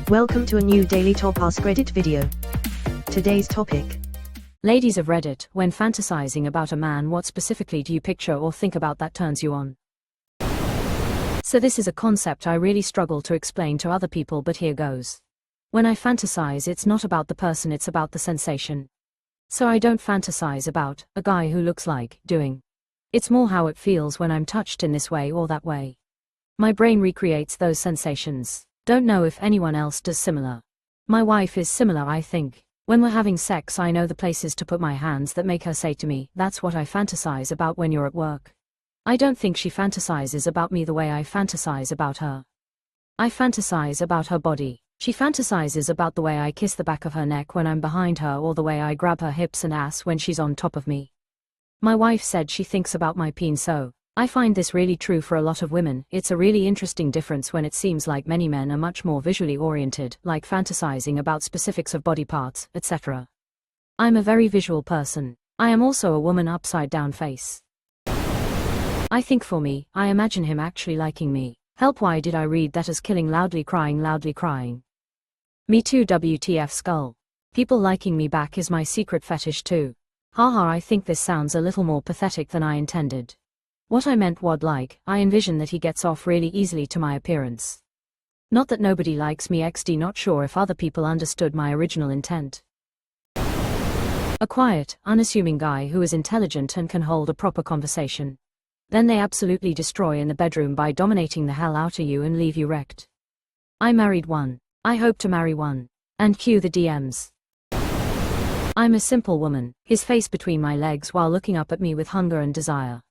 Welcome to a new daily top AskReddit video. Today's topic. Ladies of Reddit, when fantasizing about a man, what specifically do you picture or think about that turns you on? So this is a concept I really struggle to explain to other people, but here goes. When I fantasize, it's not about the person, it's about the sensation. So I don't fantasize about a guy who looks like doing. It's more how it feels when I'm touched in this way or that way. My brain recreates those sensations. Don't know if anyone else does similar. My wife is similar, I think. When we're having sex, I know the places to put my hands that make her say to me, "That's what I fantasize about when you're at work." I don't think she fantasizes about me the way I fantasize about her. I fantasize about her body. She fantasizes about the way I kiss the back of her neck when I'm behind her, or the way I grab her hips and ass when she's on top of me. My wife said she thinks about my peen, so I find this really true for a lot of women. It's a really interesting difference when it seems like many men are much more visually oriented, like fantasizing about specifics of body parts, etc. I'm a very visual person. I am also a woman upside down face. I think for me, I imagine him actually liking me. Help, why did I read that as killing loudly crying, loudly crying? Me too, WTF skull. People liking me back is my secret fetish too. Haha, I think this sounds a little more pathetic than I intended. What I meant was, like, I envision that he gets off really easily to my appearance. Not that nobody likes me XD, not sure if other people understood my original intent. A quiet, unassuming guy who is intelligent and can hold a proper conversation. Then they absolutely destroy in the bedroom by dominating the hell out of you and leave you wrecked. I married one. I hope to marry one. And cue the DMs. I'm a simple woman, his face between my legs while looking up at me with hunger and desire.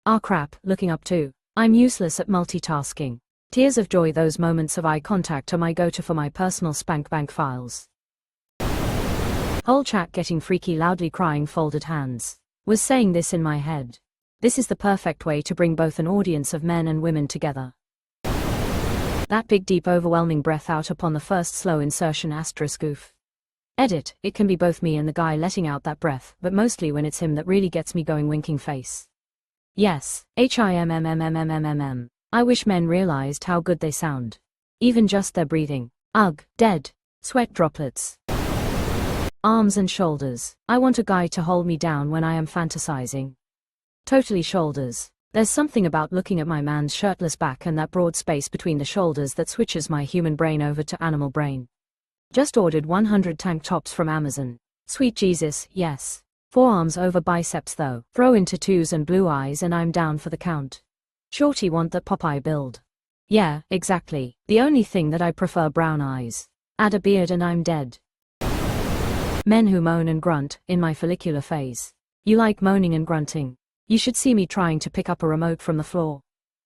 Ah crap, looking up too. I'm useless at multitasking. Tears of joy, those moments of eye contact are my go-to for my personal spank bank files. Whole chat getting freaky, loudly crying, folded hands. Was saying this in my head. This is the perfect way to bring both an audience of men and women together. That big deep overwhelming breath out upon the first slow insertion *oof. Edit, it can be both me and the guy letting out that breath, but mostly when it's him that really gets me going, winking face. Yes, HIMMMMMMMM. I wish men realized how good they sound. Even just their breathing. Ugh, dead. Sweat droplets. Arms and shoulders. I want a guy to hold me down when I am fantasizing. Totally shoulders. There's something about looking at my man's shirtless back and that broad space between the shoulders that switches my human brain over to animal brain. Just ordered 100 tank tops from Amazon. Sweet Jesus, yes. Forearms over biceps though. Throw in tattoos and blue eyes and I'm down for the count. Shorty want that Popeye build. Yeah, exactly. The only thing that I prefer, brown eyes. Add a beard and I'm dead. Men who moan and grunt, in my follicular phase. You like moaning and grunting? You should see me trying to pick up a remote from the floor.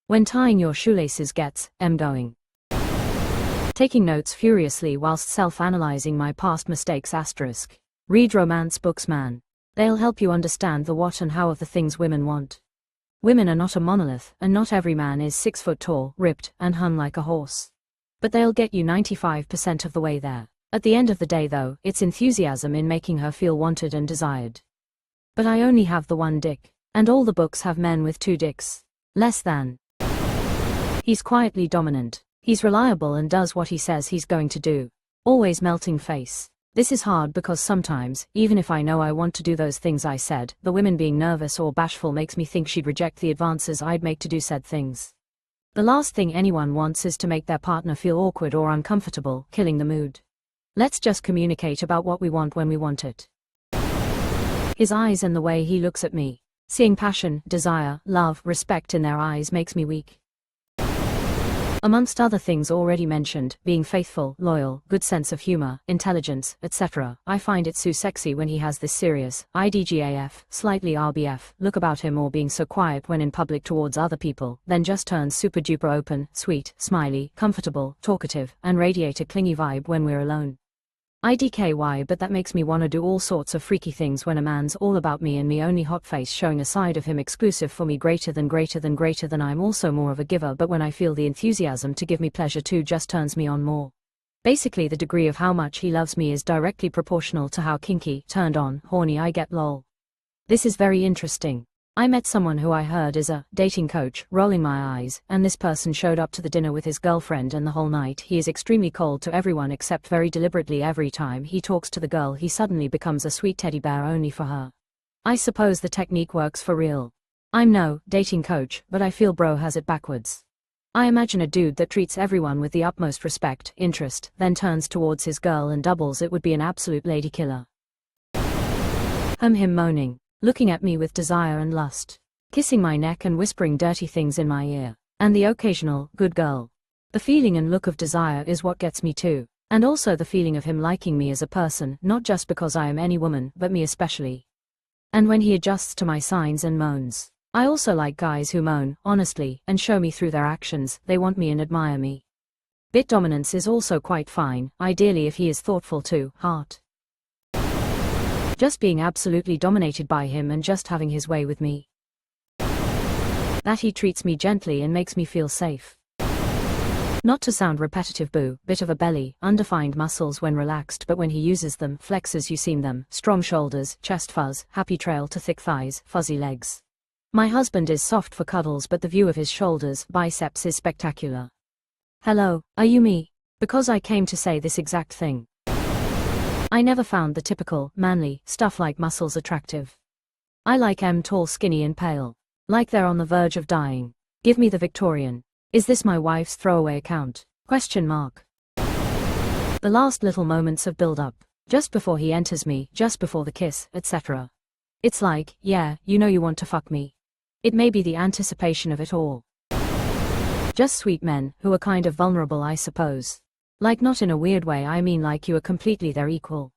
When tying your shoelaces gets, going. Taking notes furiously whilst self-analyzing my past mistakes *. Read romance books, man. They'll help you understand the what and how of the things women want. Women are not a monolith, and not every man is 6 foot tall, ripped, and hung like a horse. But they'll get you 95% of the way there. At the end of the day though, it's enthusiasm in making her feel wanted and desired. But I only have the one dick. And all the books have men with 2 dicks. Less than. He's quietly dominant. He's reliable and does what he says he's going to do. Always melting face. This is hard because sometimes, even if I know I want to do those things I said, the women being nervous or bashful makes me think she'd reject the advances I'd make to do said things. The last thing anyone wants is to make their partner feel awkward or uncomfortable, killing the mood. Let's just communicate about what we want when we want it. His eyes and the way he looks at me. Seeing passion, desire, love, respect in their eyes makes me weak. Amongst other things already mentioned, being faithful, loyal, good sense of humor, intelligence, etc., I find it so sexy when he has this serious, IDGAF, slightly RBF, look about him, or being so quiet when in public towards other people, then just turns super duper open, sweet, smiley, comfortable, talkative, and radiate a clingy vibe when we're alone. IDKY, but that makes me wanna do all sorts of freaky things when a man's all about me and me only, hot face showing a side of him exclusive for me, greater than. I'm also more of a giver, but when I feel the enthusiasm to give me pleasure too just turns me on more. Basically the degree of how much he loves me is directly proportional to how kinky, turned on, horny I get, lol. This is very interesting. I met someone who I heard is a dating coach, rolling my eyes, and this person showed up to the dinner with his girlfriend, and the whole night he is extremely cold to everyone except very deliberately every time he talks to the girl he suddenly becomes a sweet teddy bear only for her. I suppose the technique works for real. I'm no dating coach, but I feel bro has it backwards. I imagine a dude that treats everyone with the utmost respect, interest, then turns towards his girl and doubles it would be an absolute lady killer. Him moaning, looking at me with desire and lust, kissing my neck and whispering dirty things in my ear, and the occasional good girl. The feeling and look of desire is what gets me too, and also the feeling of him liking me as a person, not just because I am any woman, but me especially. And when he adjusts to my signs and moans. I also like guys who moan, honestly, and show me through their actions they want me and admire me. Bit dominance is also quite fine, ideally if he is thoughtful too, heart. Just being absolutely dominated by him and just having his way with me. That he treats me gently and makes me feel safe. Not to sound repetitive, bit of a belly, undefined muscles when relaxed, but when he uses them, flexes you seem them, strong shoulders, chest fuzz, happy trail to thick thighs, fuzzy legs. My husband is soft for cuddles, but the view of his shoulders, biceps is spectacular. Hello, are you me? Because I came to say this exact thing. I never found the typical, manly, stuff like muscles attractive. I like tall, skinny and pale. Like they're on the verge of dying. Give me the Victorian. Is this my wife's throwaway account? Question mark. The last little moments of build-up. Just before he enters me, just before the kiss, etc. It's like, yeah, you know you want to fuck me. It may be the anticipation of it all. Just sweet men, who are kind of vulnerable, I suppose. Like not in a weird way, I mean like you are completely their equal.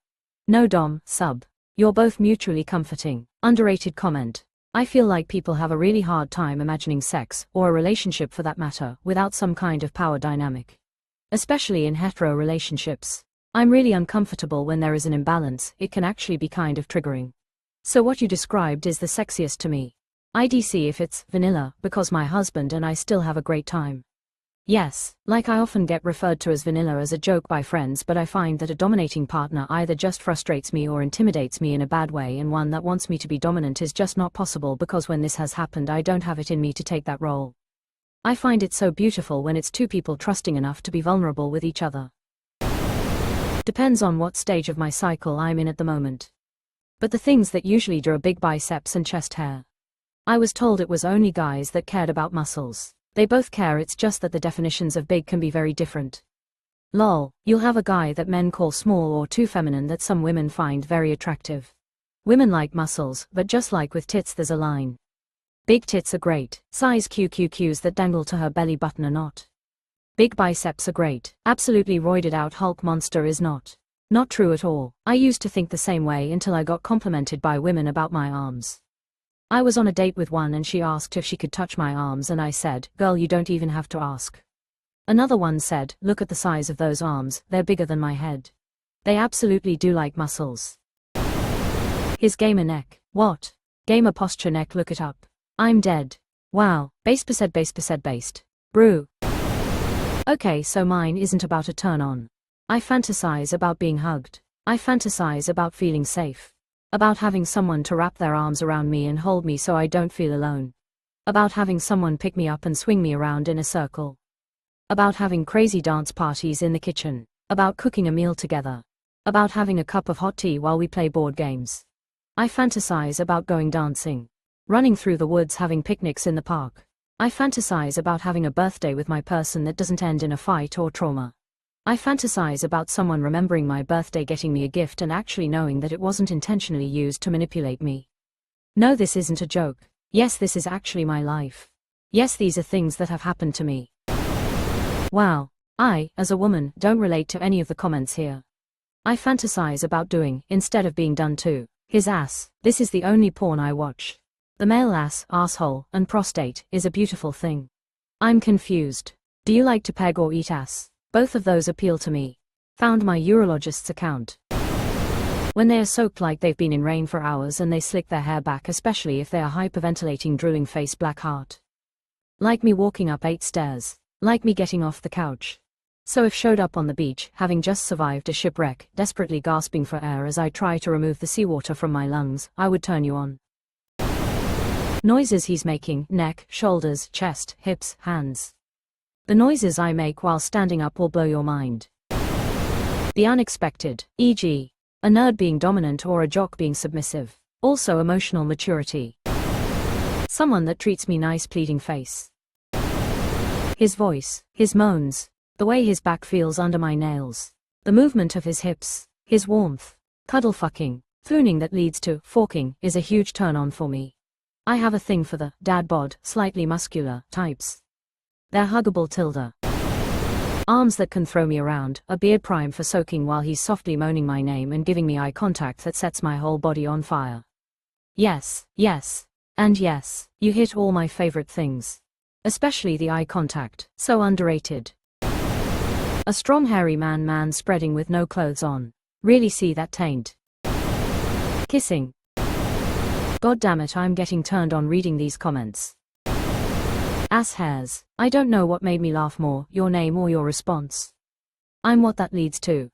No dom, sub. You're both mutually comforting. Underrated comment. I feel like people have a really hard time imagining sex, or a relationship for that matter, without some kind of power dynamic. Especially in hetero relationships. I'm really uncomfortable when there is an imbalance, it can actually be kind of triggering. So what you described is the sexiest to me. IDC if it's vanilla, because my husband and I still have a great time. Yes, like I often get referred to as vanilla as a joke by friends, but I find that a dominating partner either just frustrates me or intimidates me in a bad way, and one that wants me to be dominant is just not possible, because when this has happened I don't have it in me to take that role. I find it so beautiful when it's two people trusting enough to be vulnerable with each other. Depends on what stage of my cycle I'm in at the moment. But the things that usually draw big biceps and chest hair. I was told it was only guys that cared about muscles. They both care, it's just that the definitions of big can be very different. Lol, you'll have a guy that men call small or too feminine that some women find very attractive. Women like muscles, but just like with tits there's a line. Big tits are great, size QQQs that dangle to her belly button are not. Big biceps are great, absolutely roided out Hulk monster is not. Not true at all. I used to think the same way until I got complimented by women about my arms. I was on a date with one and she asked if she could touch my arms and I said, girl, you don't even have to ask. Another one said, look at the size of those arms, they're bigger than my head. They absolutely do like muscles. His gamer neck. What? Gamer posture neck, look it up. I'm dead. Wow, based. Brew. Okay, so mine isn't about a turn on. I fantasize about being hugged. I fantasize about feeling safe. About having someone to wrap their arms around me and hold me so I don't feel alone. About having someone pick me up and swing me around in a circle. About having crazy dance parties in the kitchen. About cooking a meal together. About having a cup of hot tea while we play board games. I fantasize about going dancing. Running through the woods, having picnics in the park. I fantasize about having a birthday with my person that doesn't end in a fight or trauma. I fantasize about someone remembering my birthday, getting me a gift and actually knowing that it wasn't intentionally used to manipulate me. No, this isn't a joke. Yes, this is actually my life. Yes, these are things that have happened to me. Wow. I, as a woman, don't relate to any of the comments here. I fantasize about doing, instead of being done to, his ass. This is the only porn I watch. The male ass, asshole, and prostate is a beautiful thing. I'm confused. Do you like to peg or eat ass? Both of those appeal to me. Found my urologist's account. When they are soaked like they've been in rain for hours and they slick their hair back, especially if they are hyperventilating, drooling face, black heart. Like me walking up 8 stairs. Like me getting off the couch. So if showed up on the beach, having just survived a shipwreck, desperately gasping for air as I try to remove the seawater from my lungs, I would turn you on. Noises he's making: neck, shoulders, chest, hips, hands. The noises I make while standing up will blow your mind. The unexpected, e.g., a nerd being dominant or a jock being submissive. Also emotional maturity. Someone that treats me nice, pleading face. His voice, his moans, the way his back feels under my nails, the movement of his hips, his warmth. Cuddle fucking, fooning that leads to forking is a huge turn on for me. I have a thing for the dad bod, slightly muscular types. They're huggable tilde. Arms that can throw me around, a beard prime for soaking while he's softly moaning my name and giving me eye contact that sets my whole body on fire. Yes, yes, and yes, you hit all my favorite things. Especially the eye contact, so underrated. A strong hairy man spreading with no clothes on. Really see that taint. Kissing. God damn it, I'm getting turned on reading these comments. Ass hairs. I don't know what made me laugh more, your name or your response. I'm what that leads to.